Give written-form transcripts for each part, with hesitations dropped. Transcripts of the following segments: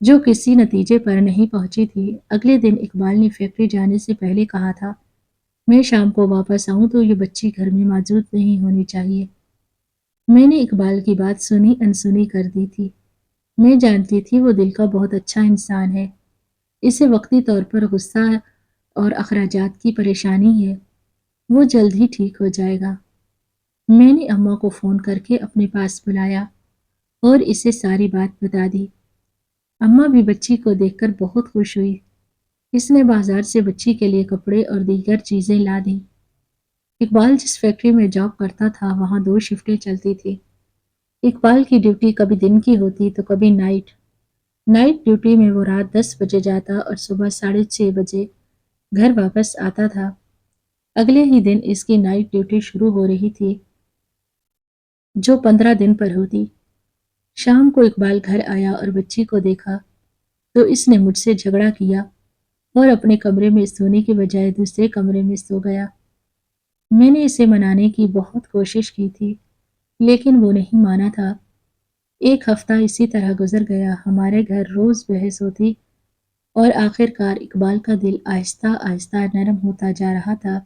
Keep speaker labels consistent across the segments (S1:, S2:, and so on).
S1: جو کسی نتیجے پر نہیں پہنچی تھی۔ اگلے دن اقبال نے فیکٹری جانے سے پہلے کہا تھا، میں شام کو واپس آؤں تو یہ بچی گھر میں موجود نہیں ہونی چاہیے۔ میں نے اقبال کی بات سنی انسنی کر دی تھی۔ میں جانتی تھی وہ دل کا بہت اچھا انسان ہے۔ اسے وقتی طور پر غصہ اور اخراجات کی پریشانی ہے۔ وہ جلد ہی ٹھیک ہو جائے گا۔ میں نے اماں کو فون کر کے اپنے پاس بلایا اور اسے ساری بات بتا دی۔ اماں بھی بچی کو دیکھ کر بہت خوش ہوئی۔ اس نے بازار سے بچی کے لیے کپڑے اور دیگر چیزیں لا دیں۔ اقبال جس فیکٹری میں جاب کرتا تھا وہاں 2 شفٹیں چلتی تھی۔ اقبال کی ڈیوٹی کبھی دن کی ہوتی تو کبھی نائٹ۔ نائٹ ڈیوٹی میں وہ رات 10 بجے جاتا اور صبح 6:30 بجے گھر واپس آتا تھا۔ اگلے ہی دن اس کی نائٹ ڈیوٹی شروع ہو رہی تھی جو 15 دن پر ہوتی۔ شام کو اقبال گھر آیا اور بچی کو دیکھا تو اس نے مجھ سے جھگڑا کیا اور اپنے کمرے میں سونے کے بجائے دوسرے کمرے میں سو گیا۔ میں نے اسے منانے کی بہت کوشش کی تھی لیکن وہ نہیں مانا تھا۔ ایک ہفتہ اسی طرح گزر گیا۔ ہمارے گھر روز بحث ہوتی اور آخر کار اقبال کا دل آہستہ آہستہ نرم ہوتا جا رہا تھا۔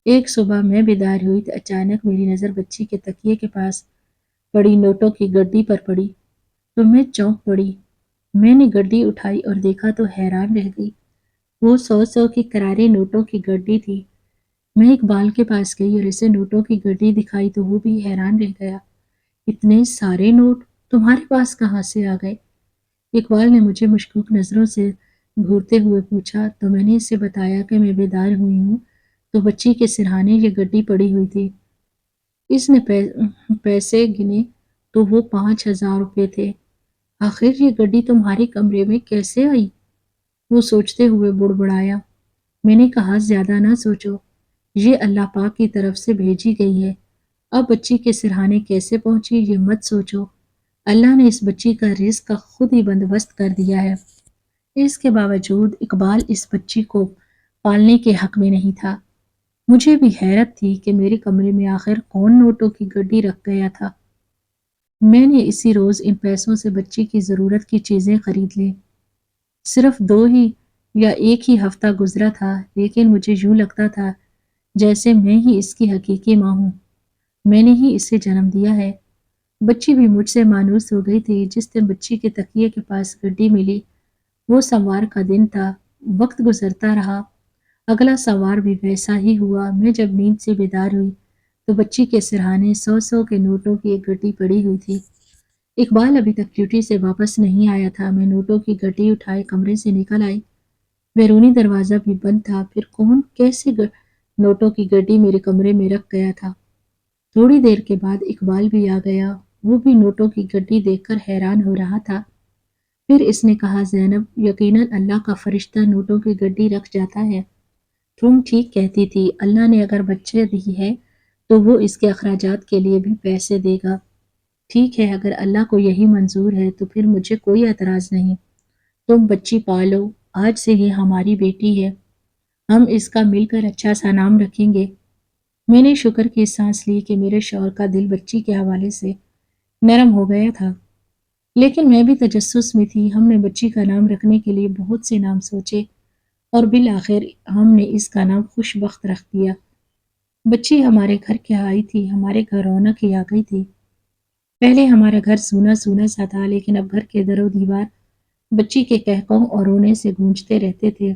S1: ایک صبح میں بیدار ہوئی تو اچانک میری نظر بچی کے تکیے کے پاس پڑی نوٹوں کی گڈی پر پڑی تو میں چونک پڑی۔ میں نے گڈی اٹھائی اور دیکھا تو حیران رہ گئی۔ وہ 100 کی کرارے نوٹوں کی گڈی تھی۔ میں اقبال کے پاس گئی اور اسے نوٹوں کی گڈی دکھائی تو وہ بھی حیران رہ گیا۔ اتنے سارے نوٹ تمہارے پاس کہاں سے آ گئے؟ اقبال نے مجھے مشکوک نظروں سے گھورتے ہوئے پوچھا تو میں نے اسے بتایا کہ میں بیدار ہوئی ہوں تو بچی کے سرہانے یہ گڈی پڑی ہوئی تھی۔ اس نے پیسے گنے تو وہ 5,000 روپے تھے۔ آخر یہ گڈی تمہارے کمرے میں کیسے آئی؟ وہ سوچتے ہوئے بڑبڑایا۔ میں نے کہا زیادہ نہ سوچو، یہ اللہ پاک کی طرف سے بھیجی گئی ہے۔ اب بچی کے سرہانے کیسے پہنچی یہ مت سوچو، اللہ نے اس بچی کا رزق کا خود ہی بندوبست کر دیا ہے۔ اس کے باوجود اقبال اس بچی کو پالنے کے حق میں نہیں تھا۔ مجھے بھی حیرت تھی کہ میرے کمرے میں آخر کون نوٹوں کی گڈی رکھ گیا تھا۔ میں نے اسی روز ان پیسوں سے بچی کی ضرورت کی چیزیں خرید لی۔ صرف 2 ہی یا 1 ہی ہفتہ گزرا تھا لیکن مجھے یوں لگتا تھا جیسے میں ہی اس کی حقیقی ماں ہوں۔ میں نے ہی اسے جنم دیا ہے۔ بچی بھی مجھ سے مانوس ہو گئی تھی۔ جس دن بچی کے تکیے کے پاس گڈی ملی وہ سوار کا دن تھا۔ وقت گزرتا رہا، اگلا سوار بھی ویسا ہی ہوا۔ میں جب نیند سے بیدار ہوئی تو بچی کے سرہانے 100 کے نوٹوں کی ایک گڈی پڑی ہوئی تھی۔ اقبال ابھی تک ڈیوٹی سے واپس نہیں آیا تھا۔ میں نوٹوں کی گڈی اٹھائے کمرے سے نکل آئی۔ بیرونی دروازہ بھی بند تھا۔ پھر کون کیسے نوٹوں کی گڈی میرے کمرے میں رکھ گیا تھا؟ تھوڑی دیر کے بعد اقبال بھی آ گیا۔ وہ بھی نوٹوں کی گڈی دیکھ کر حیران ہو رہا تھا۔ پھر اس نے کہا زینب یقیناً اللہ کا فرشتہ نوٹوں کی گڈی رکھ جاتا ہے۔ تم ٹھیک کہتی تھی، اللہ نے اگر بچے دی ہے تو وہ اس کے اخراجات کے لیے بھی پیسے دے گا۔ ٹھیک ہے، اگر اللہ کو یہی منظور ہے تو پھر مجھے کوئی اعتراض نہیں۔ تم بچی پالو، آج سے یہ ہماری بیٹی ہے۔ ہم اس کا مل کر اچھا سا نام رکھیں گے۔ میں نے شکر کی سانس لی کہ میرے شوہر کا دل بچی کے حوالے سے نرم ہو گیا تھا، لیکن میں بھی تجسس میں تھی۔ ہم نے بچی کا نام رکھنے کے لیے بہت سے نام سوچے اور بالآخر ہم نے اس کا نام خوش بخت رکھ دیا۔ بچی ہمارے گھر کے آئی تھی، ہمارے گھر رونق ہی آ گئی تھی۔ پہلے ہمارا گھر سونا سونا سا تھا لیکن اب گھر کے در و دیوار بچی کے قہقہوں اور رونے سے گونجتے رہتے تھے۔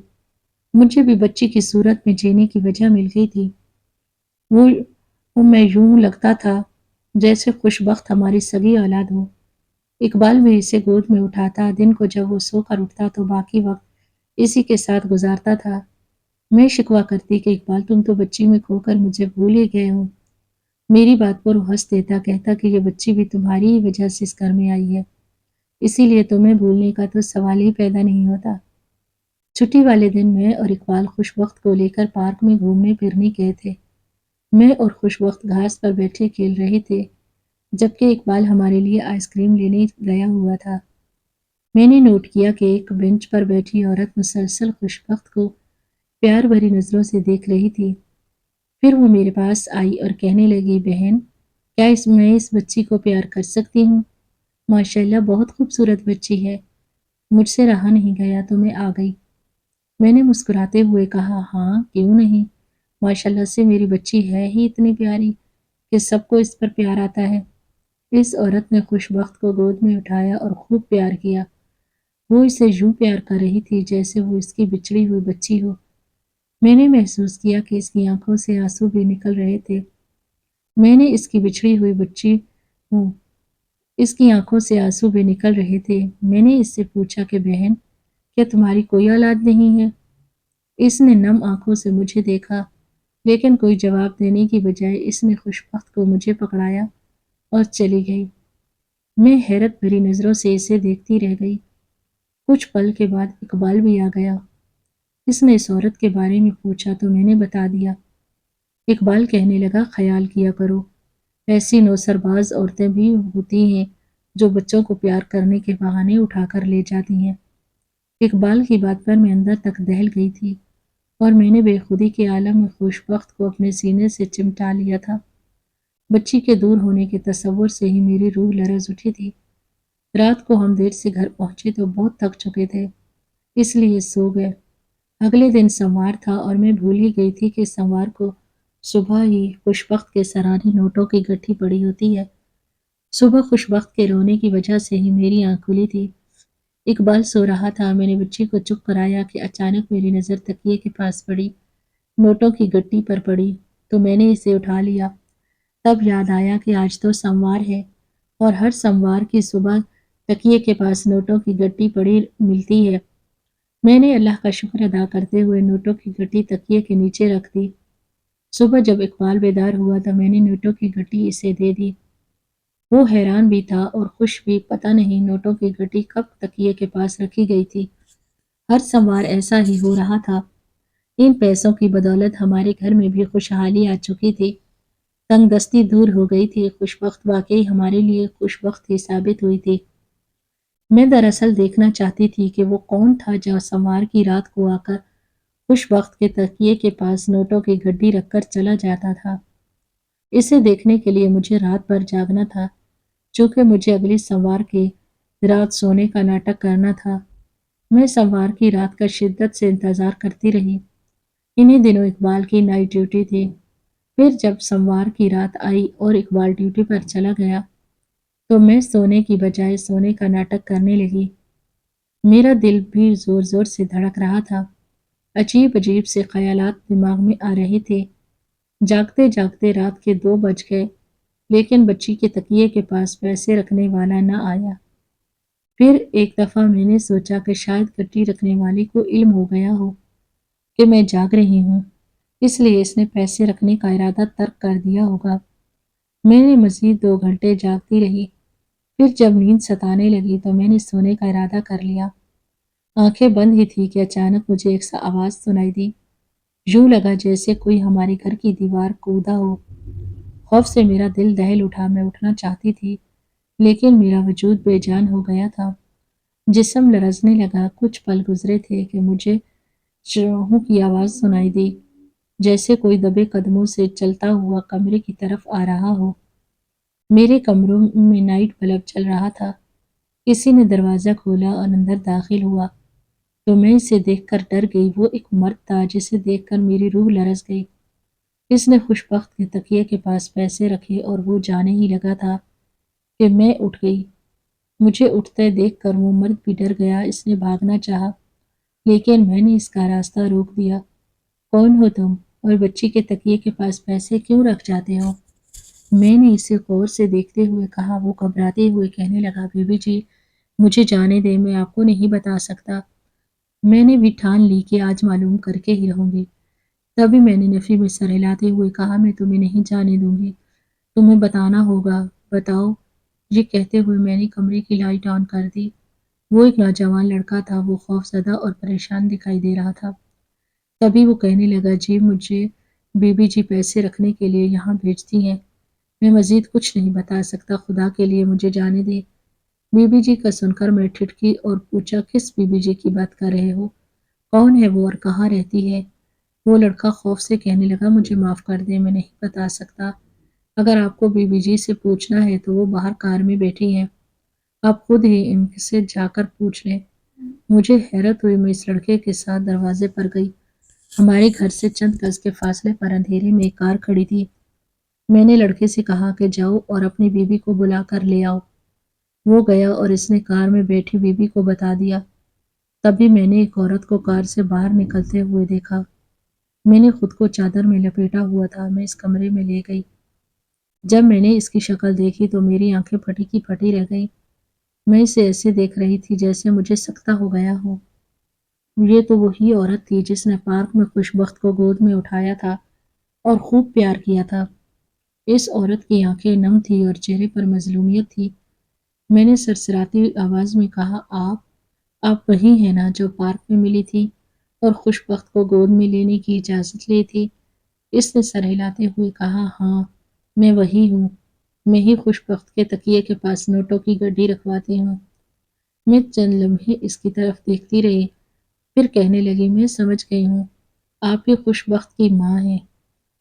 S1: مجھے بھی بچی کی صورت میں جینے کی وجہ مل گئی تھی۔ وہ میں یوں لگتا تھا جیسے خوش بخت ہماری سگی اولاد ہو۔ اقبال بھی اسے گود میں اٹھاتا۔ دن کو جب وہ سو کر اٹھتا تو باقی وقت اسی کے ساتھ گزارتا تھا۔ میں شکوہ کرتی کہ اقبال تم تو بچی میں کھو کر مجھے بھول ہی گئے ہو۔ میری بات پر وہ ہنس دیتا، کہتا کہ یہ بچی بھی تمہاری ہی وجہ سے اس گھر میں آئی ہے، اسی لیے تمہیں بھولنے کا تو سوال ہی پیدا نہیں ہوتا۔ چھٹی والے دن میں اور اقبال خوش بخت کو لے کر پارک میں گھومنے پھرنے گئے تھے۔ میں اور خوش بخت گھاس پر بیٹھے کھیل رہے تھے جبکہ اقبال ہمارے لیے آئس کریم لینے گیا ہوا تھا۔ میں نے نوٹ کیا کہ ایک بینچ پر بیٹھی عورت مسلسل خوش بخت کو پیار بھری نظروں سے دیکھ رہی تھی۔ پھر وہ میرے پاس آئی اور کہنے لگی بہن کیا میں اس بچی کو پیار کر سکتی ہوں؟ ماشاءاللہ بہت خوبصورت بچی ہے۔ مجھ سے رہا نہیں گیا تو میں آ گئی۔ میں نے مسکراتے ہوئے کہا، ہاں کیوں نہیں، ماشاءاللہ سے میری بچی ہے ہی اتنی پیاری کہ سب کو اس پر پیار آتا ہے۔ اس عورت نے خوش بخت کو گود میں اٹھایا اور خوب پیار کیا۔ وہ اسے یوں پیار کر رہی تھی جیسے وہ اس کی بچھڑی ہوئی بچی ہو۔ میں نے محسوس کیا کہ اس کی آنکھوں سے آنسو بھی نکل رہے تھے۔ میں نے اس کی بچھڑی ہوئی بچی ہوں، اس کی آنکھوں سے آنسو بھی نکل رہے تھے۔ میں نے اس سے پوچھا کہ بہن، کیا تمہاری کوئی اولاد نہیں ہے؟ اس نے نم آنکھوں سے مجھے دیکھا، لیکن کوئی جواب دینے کی بجائے اس نے خوش بخت کو مجھے پکڑایا اور چلی گئی۔ میں حیرت بھری نظروں سے اسے دیکھتی رہ گئی۔ کچھ پل کے بعد اقبال بھی آ گیا۔ اس نے اس عورت کے بارے میں پوچھا تو میں نے بتا دیا۔ اقبال کہنے لگا، خیال کیا کرو، ایسی نوسر باز عورتیں بھی ہوتی ہیں جو بچوں کو پیار کرنے کے بہانے اٹھا کر لے جاتی ہیں۔ اقبال کی بات پر میں اندر تک دہل گئی تھی اور میں نے بے خودی کے عالم میں خوش بخت کو اپنے سینے سے چمٹا لیا تھا۔ بچی کے دور ہونے کے تصور سے ہی میری روح لرز اٹھی تھی۔ رات کو ہم دیر سے گھر پہنچے تو بہت تھک چکے تھے، اس لیے سو گئے۔ اگلے دن سموار تھا اور میں بھول ہی گئی تھی کہ سموار کو صبح ہی خوش بخت کے سرانے نوٹوں کی گٹھی پڑی ہوتی ہے۔ صبح خوش بخت کے رونے کی وجہ سے ہی میری آنکھ کھلی تھی۔ اقبال سو رہا تھا۔ میں نے بچی کو چپ کرایا کہ اچانک میری نظر تکیے کے پاس پڑی، نوٹوں کی گٹی پر پڑی تو میں نے اسے اٹھا لیا۔ تب یاد آیا کہ آج تو سموار ہے اور ہر سموار کی صبح تکیے کے پاس نوٹوں کی گٹی پڑی ملتی ہے۔ میں نے اللہ کا شکر ادا کرتے ہوئے نوٹوں کی گٹی تکیے کے نیچے رکھ دی۔ صبح جب اقبال بیدار ہوا تو میں نے نوٹوں کی گٹی اسے دے دی۔ وہ حیران بھی تھا اور خوش بھی، پتہ نہیں نوٹوں کی گٹی کب تکیے کے پاس رکھی گئی تھی۔ ہر سموار ایسا ہی ہو رہا تھا۔ ان پیسوں کی بدولت ہمارے گھر میں بھی خوشحالی آ چکی تھی، تنگ دستی دور ہو گئی تھی۔ خوش بخت واقعی ہمارے لیے خوش بخت ہی ثابت ہوئی تھی۔ میں دراصل دیکھنا چاہتی تھی کہ وہ کون تھا جو سموار کی رات کو آ کر خوش بخت کے تکیے کے پاس نوٹوں کی گڈی رکھ کر چلا جاتا تھا۔ اسے دیکھنے کے لیے مجھے رات بھر جاگنا تھا، چونکہ مجھے اگلی سموار کی رات سونے کا ناٹک کرنا تھا۔ میں سموار کی رات کا شدت سے انتظار کرتی رہی۔ انہی دنوں اقبال کی نائٹ ڈیوٹی تھی۔ پھر جب سموار کی رات آئی اور اقبال ڈیوٹی پر چلا گیا تو میں سونے کی بجائے سونے کا ناٹک کرنے لگی۔ میرا دل بھی زور زور سے دھڑک رہا تھا۔ عجیب عجیب سے خیالات دماغ میں آ رہے تھے۔ جاگتے جاگتے رات کے 2 بج گئے، لیکن بچی کے تکیے کے پاس پیسے رکھنے والا نہ آیا۔ پھر ایک دفعہ میں نے سوچا کہ شاید گٹی رکھنے والے کو علم ہو گیا ہو کہ میں جاگ رہی ہوں، اس لیے اس نے پیسے رکھنے کا ارادہ ترک کر دیا ہوگا۔ میں نے مزید 2 گھنٹے جاگتی رہی۔ پھر جب نیند ستانے لگی تو میں نے سونے کا ارادہ کر لیا۔ آنکھیں بند ہی تھی کہ اچانک مجھے ایک سا آواز سنائی دی۔ یوں لگا جیسے کوئی ہمارے گھر کی دیوار کودا ہو۔ خوف سے میرا دل دہل اٹھا۔ میں اٹھنا چاہتی تھی، لیکن میرا وجود بے جان ہو گیا تھا۔ جسم لرزنے لگا۔ کچھ پل گزرے تھے کہ مجھے چوہوں کی آواز سنائی دی، جیسے کوئی دبے قدموں سے چلتا ہوا کمرے کی طرف آ رہا ہو۔ میرے کمروں میں نائٹ بلب جل رہا تھا۔ کسی نے دروازہ کھولا اور اندر داخل ہوا تو میں اسے دیکھ کر ڈر گئی۔ وہ ایک مرد تھا جسے دیکھ کر میری روح لرز گئی۔ اس نے خوش بخت کے تکیے کے پاس پیسے رکھے اور وہ جانے ہی لگا تھا کہ میں اٹھ گئی۔ مجھے اٹھتے دیکھ کر وہ مرد بھی ڈر گیا۔ اس نے بھاگنا چاہا، لیکن میں نے اس کا راستہ روک دیا۔ کون ہو تم اور بچی کے تکیے کے پاس پیسے کیوں رکھ جاتے ہو؟ میں نے اسے غور سے دیکھتے ہوئے کہا۔ وہ گھبراتے ہوئے کہنے لگا، بی بی جی مجھے جانے دیں، میں آپ کو نہیں بتا سکتا۔ میں نے بھی ٹھان لی کہ آج معلوم کر کے ہی رہوں گی۔ تبھی میں نے نفی میں سر ہلاتے ہوئے کہا، میں تمہیں نہیں جانے دوں گی، تمہیں بتانا ہوگا۔ بتاؤ۔ یہ کہتے ہوئے میں نے کمرے کی لائٹ آن کر دی۔ وہ ایک نوجوان لڑکا تھا۔ وہ خوف زدہ اور پریشان دکھائی دے رہا تھا۔ تبھی وہ کہنے لگا، جی مجھے بی بی جی پیسے رکھنے کے لیے یہاں بھیجتی ہیں۔ میں مزید کچھ نہیں بتا سکتا، خدا کے لیے مجھے جانے دے۔ بی بی جی کا سن کر میں ٹھٹکی اور پوچھا، کس بی بی جی کی بات کر رہے ہو؟ کون ہے وہ اور کہاں رہتی ہے؟ وہ لڑکا خوف سے کہنے لگا، مجھے معاف کر دیں، میں نہیں بتا سکتا۔ اگر آپ کو بی بی جی سے پوچھنا ہے تو وہ باہر کار میں بیٹھی ہیں، آپ خود ہی ان سے جا کر پوچھ لیں۔ مجھے حیرت ہوئی، میں اس لڑکے کے ساتھ دروازے پر گئی۔ ہمارے گھر سے چند گز کے فاصلے پر اندھیرے میں ایک کار کھڑی تھی۔ میں نے لڑکے سے کہا کہ جاؤ اور اپنی بیوی کو بلا کر لے آؤ۔ وہ گیا اور اس نے کار میں بیٹھی بیوی کو بتا دیا۔ تبھی میں نے ایک عورت کو کار سے باہر نکلتے ہوئے دیکھا۔ میں نے خود کو چادر میں لپیٹا ہوا تھا۔ میں اس کمرے میں لے گئی۔ جب میں نے اس کی شکل دیکھی تو میری آنکھیں پھٹی کی پھٹی رہ گئیں۔ میں اسے ایسے دیکھ رہی تھی جیسے مجھے سکتہ ہو گیا ہو۔ یہ تو وہی عورت تھی جس نے پارک میں خوش بخت کو گود میں اٹھایا تھا اور خوب پیار کیا تھا۔ اس عورت کی آنکھیں نم تھی اور چہرے پر مظلومیت تھی۔ میں نے سرسراتی آواز میں کہا، آپ وہی ہیں نا جو پارک میں ملی تھی اور خوش بخت کو گود میں لینے کی اجازت لی تھی؟ اس نے سر ہلاتے ہوئے کہا، ہاں میں وہی ہوں۔ میں ہی خوش بخت کے تکیے کے پاس نوٹوں کی گڈی رکھواتی ہوں۔ میں چند لمحے اس کی طرف دیکھتی رہی، پھر کہنے لگی، میں سمجھ گئی ہوں، آپ ہی خوش بخت کی ماں ہیں۔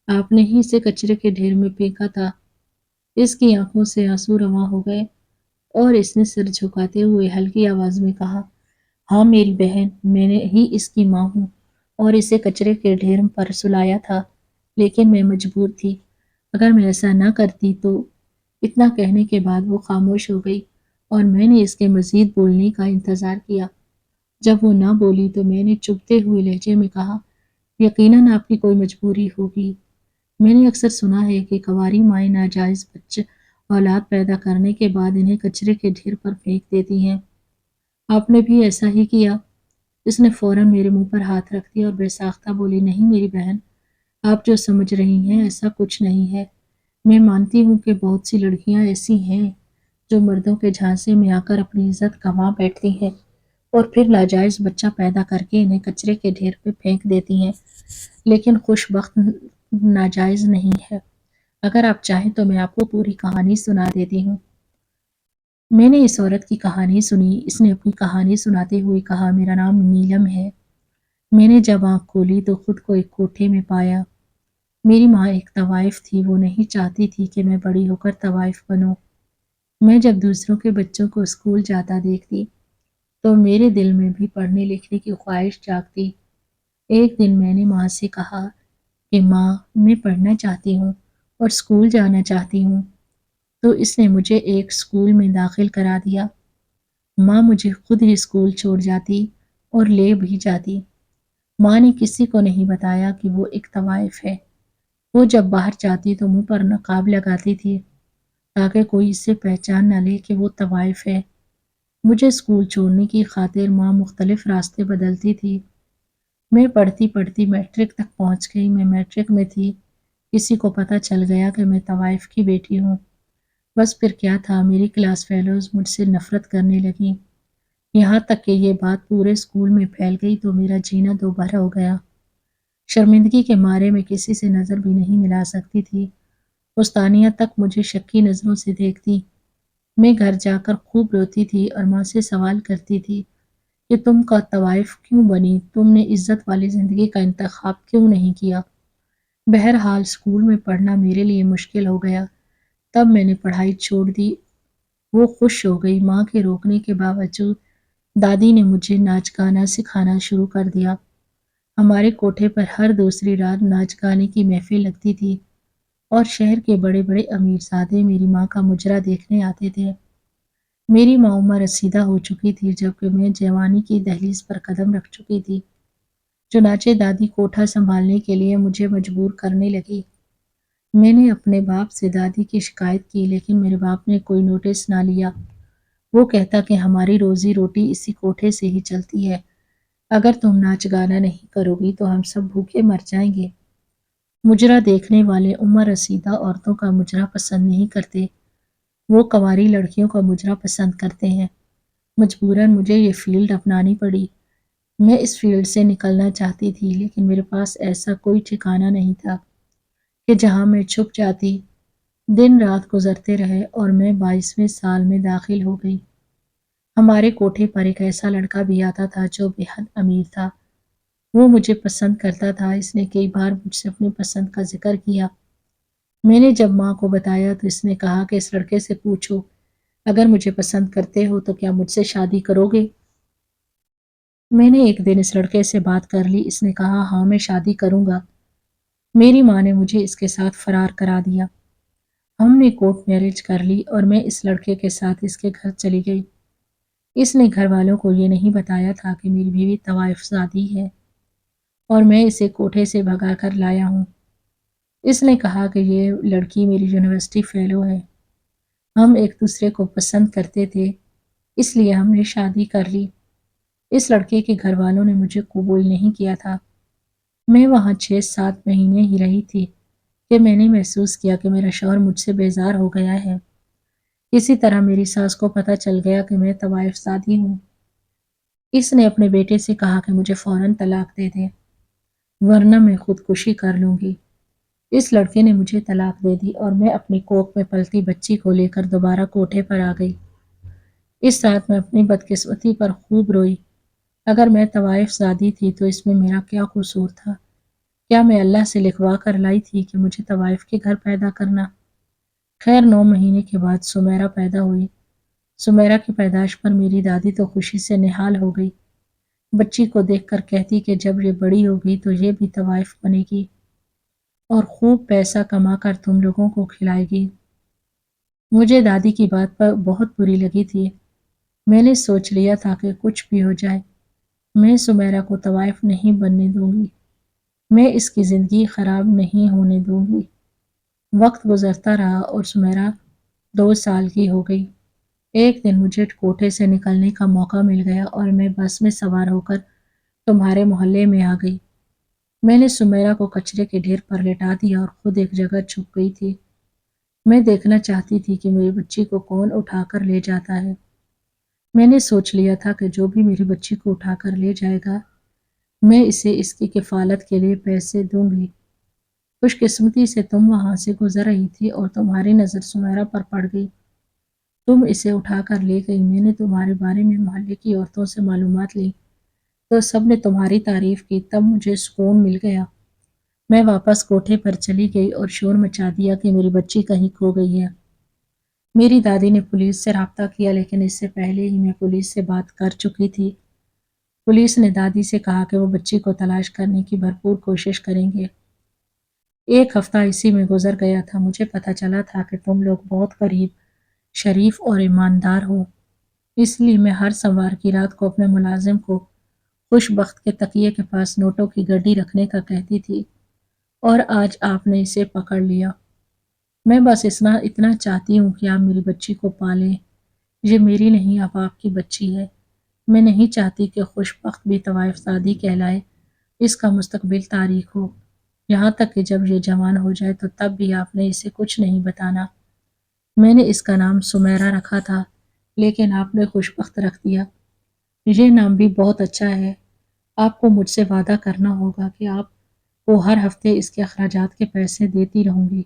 S1: آپ نے ہی اسے کچرے کے ڈھیر میں پھینکا تھا۔ اس کی آنکھوں سے آنسو رواں ہو گئے اور اس نے سر جھکاتے ہوئے ہلکی آواز میں کہا، ہاں میری بہن، میں نے ہی اس کی ماں ہوں اور اسے کچرے کے ڈھیر پر سلایا تھا، لیکن میں مجبور تھی۔ اگر میں ایسا نہ کرتی تو… اتنا کہنے کے بعد وہ خاموش ہو گئی اور میں نے اس کے مزید بولنے کا انتظار کیا۔ جب وہ نہ بولی تو میں نے چبھتے ہوئے لہجے میں کہا، یقیناً آپ کی کوئی مجبوری ہوگی۔ میں نے اکثر سنا ہے کہ کنواری مائیں ناجائز اولاد پیدا کرنے کے بعد انہیں کچرے کے ڈھیر پر پھینک دیتی ہیں۔ آپ نے بھی ایسا ہی کیا؟ اس نے فوراً میرے منہ پر ہاتھ رکھ دیا اور بے ساختہ بولی، نہیں میری بہن، آپ جو سمجھ رہی ہیں ایسا کچھ نہیں ہے۔ میں مانتی ہوں کہ بہت سی لڑکیاں ایسی ہیں جو مردوں کے جھانسے میں آ کر اپنی عزت گنوا بیٹھتی ہیں اور پھر ناجائز بچہ پیدا کر کے انہیں کچرے کے ڈھیر پہ پھینک دیتی ہیں، لیکن خوش بخت ناجائز نہیں ہے۔ اگر آپ چاہیں تو میں آپ کو پوری کہانی سنا دیتی ہوں۔ میں نے اس عورت کی کہانی سنی۔ اس نے اپنی کہانی سناتے ہوئے کہا، میرا نام نیلم ہے۔ میں نے جب آنکھ کھولی تو خود کو ایک کوٹھے میں پایا۔ میری ماں ایک طوائف تھی، وہ نہیں چاہتی تھی کہ میں بڑی ہو کر طوائف بنوں۔ میں جب دوسروں کے بچوں کو اسکول جاتا دیکھتی تو میرے دل میں بھی پڑھنے لکھنے کی خواہش جاگتی۔ ایک دن میں نے ماں سے کہا کہ ماں، میں پڑھنا چاہتی ہوں اور اسکول جانا چاہتی ہوں، تو اس نے مجھے ایک اسکول میں داخل کرا دیا۔ ماں مجھے خود ہی اسکول چھوڑ جاتی اور لے بھی جاتی۔ ماں نے کسی کو نہیں بتایا کہ وہ ایک طوائف ہے۔ وہ جب باہر جاتی تو منہ پر نقاب لگاتی تھی تاکہ کوئی اس سے پہچان نہ لے کہ وہ طوائف ہے۔ مجھے اسکول چھوڑنے کی خاطر ماں مختلف راستے بدلتی تھی۔ میں پڑھتی پڑھتی میٹرک تک پہنچ گئی۔ میں میٹرک میں تھی، کسی کو پتہ چل گیا کہ میں طوائف کی بیٹی ہوں۔ بس پھر کیا تھا، میری کلاس فیلوز مجھ سے نفرت کرنے لگیں۔ یہاں تک کہ یہ بات پورے اسکول میں پھیل گئی تو میرا جینا دوبھر ہو گیا۔ شرمندگی کے مارے میں کسی سے نظر بھی نہیں ملا سکتی تھی۔ استانیہ تک مجھے شکی نظروں سے دیکھتی۔ میں گھر جا کر خوب روتی تھی اور ماں سے سوال کرتی تھی کہ تم کا طوائف کیوں بنی؟ تم نے عزت والی زندگی کا انتخاب کیوں نہیں کیا؟ بہرحال اسکول میں پڑھنا میرے لیے مشکل ہو گیا۔ تب میں نے پڑھائی چھوڑ دی۔ وہ خوش ہو گئی۔ ماں کے روکنے کے باوجود دادی نے مجھے ناچ گانا سکھانا شروع کر دیا۔ ہمارے کوٹھے پر ہر دوسری رات ناچ گانے کی محفل لگتی تھی اور شہر کے بڑے بڑے امیرزادے میری ماں کا مجرا دیکھنے آتے تھے۔ میری ماں عمر رسیدہ ہو چکی تھی جبکہ میں جوانی کی دہلیز پر قدم رکھ چکی تھی۔ چنانچہ دادی کوٹھا سنبھالنے کے لیے مجھے مجبور کرنے لگی۔ میں نے اپنے باپ سے دادی کی شکایت کی لیکن میرے باپ نے کوئی نوٹس نہ لیا۔ وہ کہتا کہ ہماری روزی روٹی اسی کوٹھے سے ہی چلتی ہے، اگر تم ناچ گانا نہیں کرو گی تو ہم سب بھوکے مر جائیں گے۔ مجرا دیکھنے والے عمر رسیدہ عورتوں کا مجرا پسند نہیں کرتے، وہ کنواری لڑکیوں کا مجرا پسند کرتے ہیں۔ مجبوراً مجھے یہ فیلڈ اپنانی پڑی۔ میں اس فیلڈ سے نکلنا چاہتی تھی لیکن میرے پاس ایسا کوئی ٹھکانہ نہیں تھا کہ جہاں میں چھپ جاتی۔ دن رات گزرتے رہے اور میں 22ویں سال میں داخل ہو گئی۔ ہمارے کوٹھے پر ایک ایسا لڑکا بھی آتا تھا جو بے حد امیر تھا۔ وہ مجھے پسند کرتا تھا۔ اس نے کئی بار مجھ سے اپنی پسند کا ذکر کیا۔ میں نے جب ماں کو بتایا تو اس نے کہا کہ اس لڑکے سے پوچھو، اگر مجھے پسند کرتے ہو تو کیا مجھ سے شادی کرو گے؟ میں نے ایک دن اس لڑکے سے بات کر لی، اس نے کہا ہاں میں شادی کروں گا۔ میری ماں نے مجھے اس کے ساتھ فرار کرا دیا۔ ہم نے کورٹ میرج کر لی اور میں اس لڑکے کے ساتھ اس کے گھر چلی گئی۔ اس نے گھر والوں کو یہ نہیں بتایا تھا کہ میری بیوی طوائف زادی ہے اور میں اسے کوٹھے سے بھگا کر لایا ہوں۔ اس نے کہا کہ یہ لڑکی میری یونیورسٹی فیلو ہے۔ ہم ایک دوسرے کو پسند کرتے تھے، اس لیے ہم نے شادی کر لی۔ اس لڑکے کے گھر والوں نے مجھے قبول نہیں کیا تھا۔ میں وہاں 6-7 مہینے ہی رہی تھی کہ میں نے محسوس کیا کہ میرا شوہر مجھ سے بیزار ہو گیا ہے۔ اسی طرح میری ساس کو پتہ چل گیا کہ میں طوائف زادی ہوں۔ اس نے اپنے بیٹے سے کہا کہ مجھے فوراً طلاق دے دے ورنہ میں خودکشی کر لوں گی۔ اس لڑکے نے مجھے طلاق دے دی اور میں اپنی کوکھ میں پلتی بچی کو لے کر دوبارہ کوٹھے پر آ گئی۔ اس رات میں اپنی بدقسمتی پر خوب روئی۔ اگر میں طوائف زادی تھی تو اس میں میرا کیا قصور تھا؟ کیا میں اللہ سے لکھوا کر لائی تھی کہ مجھے طوائف کے گھر پیدا کرنا؟ خیر 9 مہینے کے بعد سمیرہ پیدا ہوئی۔ سمیرہ کی پیدائش پر میری دادی تو خوشی سے نہال ہو گئی۔ بچی کو دیکھ کر کہتی کہ جب یہ بڑی ہوگی تو یہ بھی طوائف بنے گی اور خوب پیسہ کما کر تم لوگوں کو کھلائے گی۔ مجھے دادی کی بات پر بہت بری لگی تھی۔ میں نے سوچ لیا تھا کہ کچھ بھی ہو جائے میں سمیرہ کو طوائف نہیں بننے دوں گی۔ میں اس کی زندگی خراب نہیں ہونے دوں گی۔ وقت گزرتا رہا اور سمیرہ 2 سال کی ہو گئی۔ ایک دن مجھے کوٹھے سے نکلنے کا موقع مل گیا اور میں بس میں سوار ہو کر تمہارے محلے میں آ گئی۔ میں نے سمیرہ کو کچرے کے ڈھیر پر لٹا دیا اور خود ایک جگہ چھپ گئی تھی۔ میں دیکھنا چاہتی تھی کہ میری بچی کو کون اٹھا کر لے جاتا ہے۔ میں نے سوچ لیا تھا کہ جو بھی میری بچی کو اٹھا کر لے جائے گا میں اسے اس کی کفالت کے لیے پیسے دوں گی۔ خوش قسمتی سے تم وہاں سے گزر رہی تھی اور تمہاری نظر سمیرہ پر پڑ گئی۔ تم اسے اٹھا کر لے گئی۔ میں نے تمہارے بارے میں محلے کی عورتوں سے معلومات لی تو سب نے تمہاری تعریف کی، تب مجھے سکون مل گیا۔ میں واپس کوٹھے پر چلی گئی اور شور مچا دیا کہ میری بچی کہیں کھو گئی ہے۔ میری دادی نے پولیس سے رابطہ کیا لیکن اس سے پہلے ہی میں پولیس سے بات کر چکی تھی۔ پولیس نے دادی سے کہا کہ وہ بچی کو تلاش کرنے کی بھرپور کوشش کریں گے۔ 1 ہفتہ اسی میں گزر گیا تھا۔ مجھے پتہ چلا تھا کہ تم لوگ بہت قریب، شریف اور ایماندار ہو، اس لیے میں ہر سوار کی رات کو اپنے ملازم کو خوش بخت کے تکیے کے پاس نوٹوں کی گڈی رکھنے کا کہتی تھی، اور آج آپ نے اسے پکڑ لیا۔ میں بس اتنا چاہتی ہوں کہ آپ میری بچی کو پالیں۔ یہ میری نہیں، اب آپ کی بچی ہے۔ میں نہیں چاہتی کہ خوش بخت بھی طوائف زادی کہلائے، اس کا مستقبل تاریک ہو۔ یہاں تک کہ جب یہ جوان ہو جائے تو تب بھی آپ نے اسے کچھ نہیں بتانا۔ میں نے اس کا نام سمیرہ رکھا تھا لیکن آپ نے خوش بخت رکھ دیا۔ یہ نام بھی بہت اچھا ہے۔ آپ کو مجھ سے وعدہ کرنا ہوگا کہ آپ کو ہر ہفتے اس کے اخراجات کے پیسے دیتی رہوں گی۔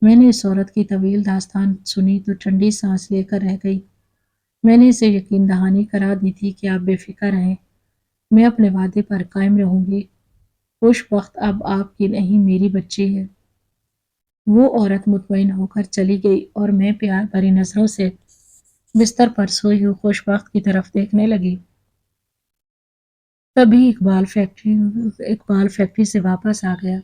S1: میں نے اس عورت کی طویل داستان سنی تو ٹھنڈی سانس لے کر رہ گئی۔ میں نے اسے یقین دہانی کرا دی تھی کہ آپ بے فکر رہیں، میں اپنے وعدے پر قائم رہوں گی۔ خوش بخت اب آپ کی نہیں، میری بچی ہے۔ وہ عورت مطمئن ہو کر چلی گئی اور میں پیار بھری نظروں سے بستر پر سوئی ہوئی خوش بخت کی طرف دیکھنے لگی۔ تبھی اقبال فیکٹری سے واپس آ گیا۔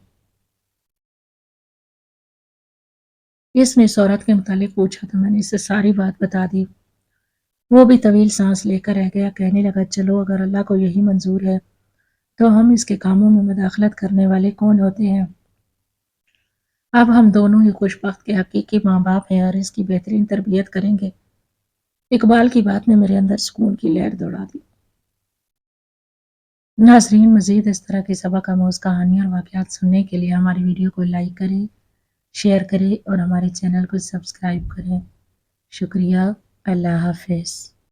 S1: اس نے اس عورت کے متعلق پوچھا تو میں نے اسے ساری بات بتا دی۔ وہ بھی طویل سانس لے کر رہ گیا، کہنے لگا چلو اگر اللہ کو یہی منظور ہے تو ہم اس کے کاموں میں مداخلت کرنے والے کون ہوتے ہیں؟ اب ہم دونوں ہی خوش بخت کے حقیقی ماں باپ ہیں اور اس کی بہترین تربیت کریں گے۔ اقبال کی بات نے میرے اندر سکون کی لہر دوڑا دی۔ ناظرین، مزید اس طرح کی سبق آموز کہانیاں اور واقعات سننے کے لیے ہماری ویڈیو کو لائک کریں، شیئر کریں اور ہمارے چینل کو سبسکرائب کریں۔ شکریہ۔ اللہ حافظ۔